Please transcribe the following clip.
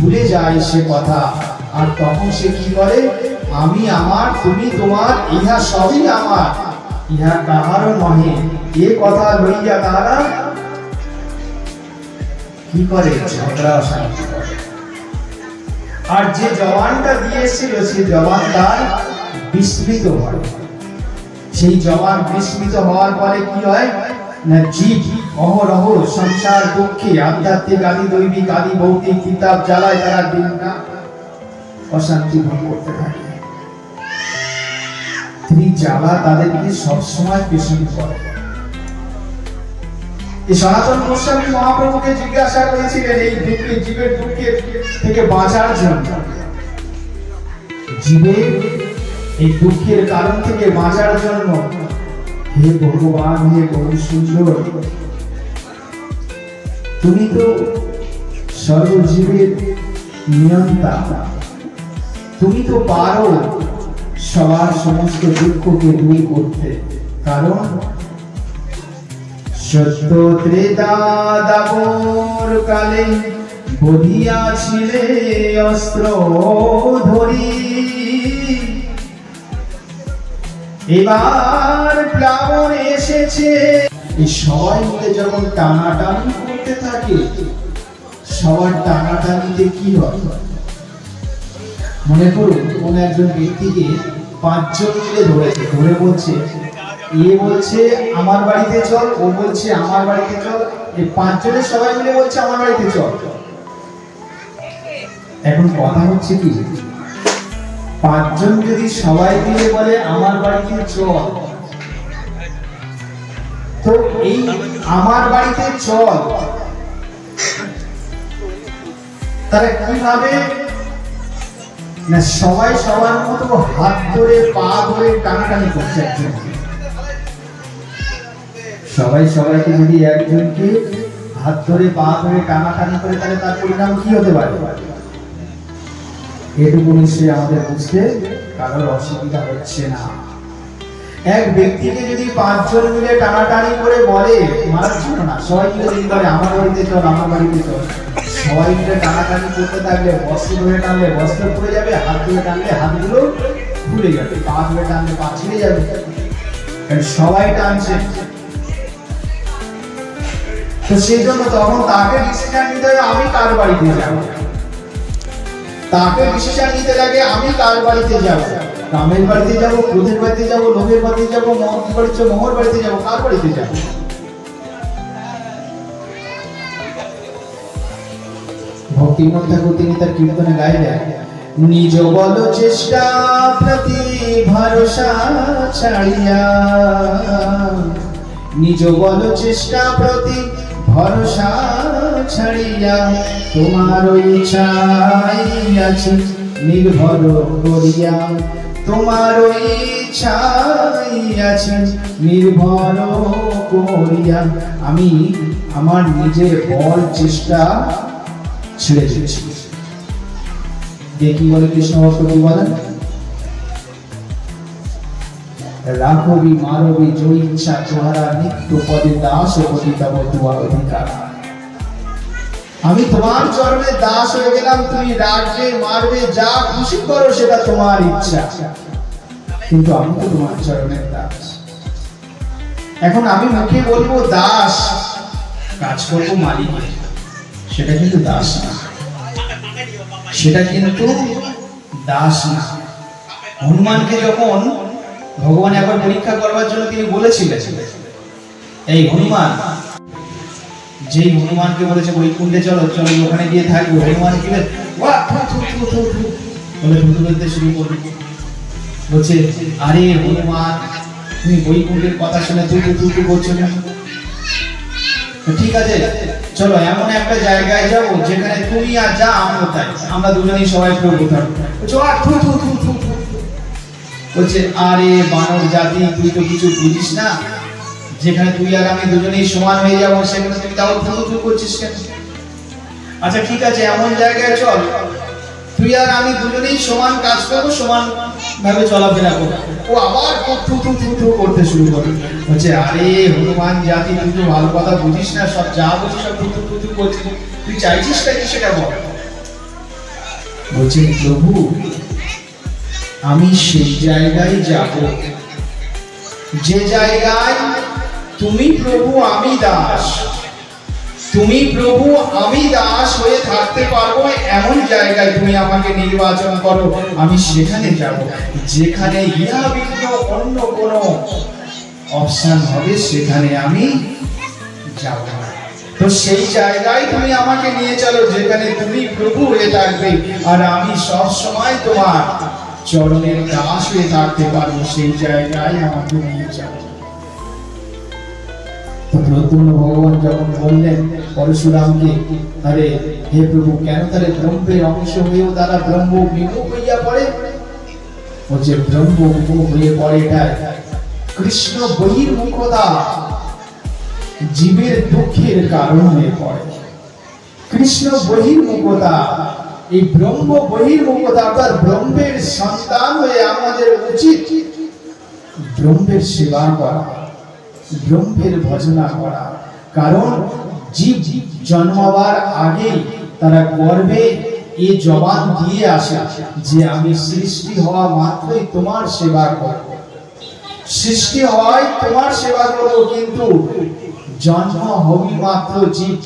ভুলে যায় সে কথা। আর তখন সে কি করে, আমি আমার তুমি তোমার, ইহা সবই আমার, ইহা কাহারও নহে, এ কথা লইয়া তারা কি করে, ঝগড়া অশান্তি করে। আর যে জওয়ানটা দিয়েছিল সে জওয়ান তার বিস্মৃত হয়। সেই জওয়ান বিস্মৃত হওয়ার পরে কি হয় না, জীব অহরহ সংসার দুঃখে আধ্যাত্মিক আদি দৈবিক আদি ভৌতিক কিতাব জ্বালায় তারা দিনটা অশান্তি ভোগ করতে থাকে। তিনি জ্বালা তাদেরকে সবসময় পেছনে করে। এই সনাতন গোস্বামী মহাপ্রভুকে জিজ্ঞাসা করেছিলেন এই দুঃখে, জীবের দুঃখের থেকে বাঁচার জন্য, জীবের এই দুঃখের কারণ থেকে বাঁচার জন্য, হে ভগবান, হে বহু সুন্দর, তুমি তো সর্বজীবের নিয়ন্তা, তুমি তো পারো সবার সমস্ত দুঃখকে দূর করতে। কারণ সত্য ত্রেতা দাপর কালে বধিয়াছিলে অস্ত্র ধরি, এবার প্লাবন এসেছে। এই সবাই মিলে যখন টানাটানি করতে থাকে, সবার টানাটানিতে কি হয়, মনে করুন কোন একজন ব্যক্তিকে 5 জন মিলে ধরেছে, ধরে বলছে, এ বলছে আমার বাড়িতে চল, ও বলছে আমার বাড়িতে চল, এই 5 জনের সবাই মিলে বলছে আমার বাড়িতে চল। এখন কথা হচ্ছে কি, 5 জন যদি সবাই মিলে বলে আমার বাড়িতে চল, তো এই আমার বাড়িতে চল তারা কিভাবে না, সবাই সবার মতো হাত ধরে পা ধরে টানাটানি করছে একজনকে। সবাই সবাইকে যদি একজনকে হাত ধরে পা ধরে টানাটানি করে, তাহলে তার পরিণাম কি হতে পারে, এটুকু নিশ্চয়ই আমাদের বুঝতে কারোর অসুবিধা হচ্ছে না। এক ব্যক্তিকে যদি 5 জন মিলে টানাটানি করে বলে, মারার জন্য না, সবাই মিলে যদি বলে আমার বাড়িতে চল, আমার বাড়িতে চল, সবাই মিলে টানাটানি করতে থাকলে বস্ত্র ধরে টানলে বস্ত্র খুলে যাবে, হাত ধরে টানলে হাতগুলো খুলে যাবে, পা ধরে টানলে পা ছিঁড়ে যাবে, সবাই টানছে। তো সেই জন্য তখন তাকে ডিসিশন নিতে হবে আমি কার বাড়িতে যাব, তাকে ডিসিশন নিতে লাগে আমি কার বাড়িতে যাব, রামের বাড়িতে যাব, ক্রোধের বাড়িতে যাব, লোভের বাড়িতে যাব, মোহর বাড়িতে যাব, কার বাড়িতে যাব। ভক্তিমন ঠাকুর তিনি তার কীর্তনে গাইলেন, নিজ বল চেষ্টা প্রতি ভরসা ছাড়িয়া, নিজ বল চেষ্টা প্রতি ভরসা ছাড়িয়া, তোমার ইচ্ছাই আছে নির্ভর করিয়া, তোমার ইচ্ছাই আছে নির্ভর করিয়া, আমি আমার নিজের বল চেষ্টা ছেড়ে দিয়েছি। দেখি বলে কৃষ্ণ ভক্ত বলেন, রাখবি মারবি जो ইচ্ছা তোমারা নিত্য পদে দাস হতি তব তোমার অধিকার। আমি তোমার চরণে দাস হয়ে গেলাম, তুমি রাখবে মারবে যা খুশি করো সেটা তোমার ইচ্ছা, কিন্তু আমি তো তোমার চরণের দাস। এখন আমি মুখে বলবো দাস, কাজ করবো মালিকের, সেটা কিন্তু দাস না, সেটা কিন্তু দাস না। হনুমানকে যখন ভগবান একবার পরীক্ষা করবার জন্য তিনি বলেছিলেন, এই হনুমান, যেই হনুমানকে বলেছে বৈকুণ্ঠে চলো, চলো ওখানে গিয়ে থাকবো, হনুমান কি বলে থুতু বলতে শুরু করবে, বলছে আরে হনুমান তুমি বৈকুণ্ঠের কথা শুনে থুতু করছো না, ঠিক আছে চলো এমন একটা জায়গায় যাবো যেখানে তুমি আর যা আমিও তাই, আমরা দুজনেই সবাই প্রভু থাকবো। বলছে আরে বানর জাতি, তুই তো কিছু বুঝিস না, যেখানে তুই আর আমি দুজনেই সমান হয়ে যাবো সেখানে তুই তাও থুতু করছিস কেন? আচ্ছা ঠিক আছে এমন জায়গায় চল তুই আর আমি দুজনেই সমান কাজ করবো, সমান ভাবে চলাফেরা করবো। ও আবার থুতু করতে শুরু করে, বলছে আরে হনুমান জাতি তুই তো ভালো কথা বুঝিস না, সব যা বুঝিস সব থুতু করছিস, তুই চাইছিস নাকি সেটা বল। বলছেন প্রভু আমি সেই জায়গায় যাব যে জায়গায় তুমি প্রভু আমি দাস, তুমি প্রভু আমি দাস হয়ে থাকতে পারবো এমন জায়গায় তুমি আমাকে নির্বাচন করো, আমি সেখানে যাব। যেখানে ইহা ভিন্ন অন্য কোনো অপশন হবে সেখানে আমি যাব না। তো সেই জায়গায় তুমি আমাকে নিয়ে চলো যেখানে তুমি প্রভু হয়ে থাকবে আর আমি সব সময় তোমার চরণের দাস হয়ে থাকতে পারবো, সেই জায়গায় আমাকে নিয়ে চলো। প্রদ্যুম্ন ভগবান যখন বললেন পরশুরামকে, আরে হে প্রভু কেন তাহলে ব্রহ্মের অংশ হয়েও তারা ব্রহ্ম বিমুখ হইয়া পড়ে? ও যে ব্রহ্ম বিমুখ হয়ে পড়ে এটাই কৃষ্ণ বহির্মুখতা জীবের দুঃখের কারণ হয়ে পড়ে। কৃষ্ণ বহির্মুখতা, এই ব্রহ্ম বহির্মুখতা অর্থাৎ ব্রহ্মের সন্তান হয়ে আমাদের উচিত ব্রহ্মের সেবা করা, ব্রহ্মের ভজনা করা। কারণ জীব জন্মাবার আগে তারা গর্ভে এই জবান দিয়ে আসে যে আমি সৃষ্টি হওয়া মাত্রই তোমার সেবা করব, সৃষ্টি হয় তোমার সেবা করব, কিন্তু জন্ম হবি মাত্র জীব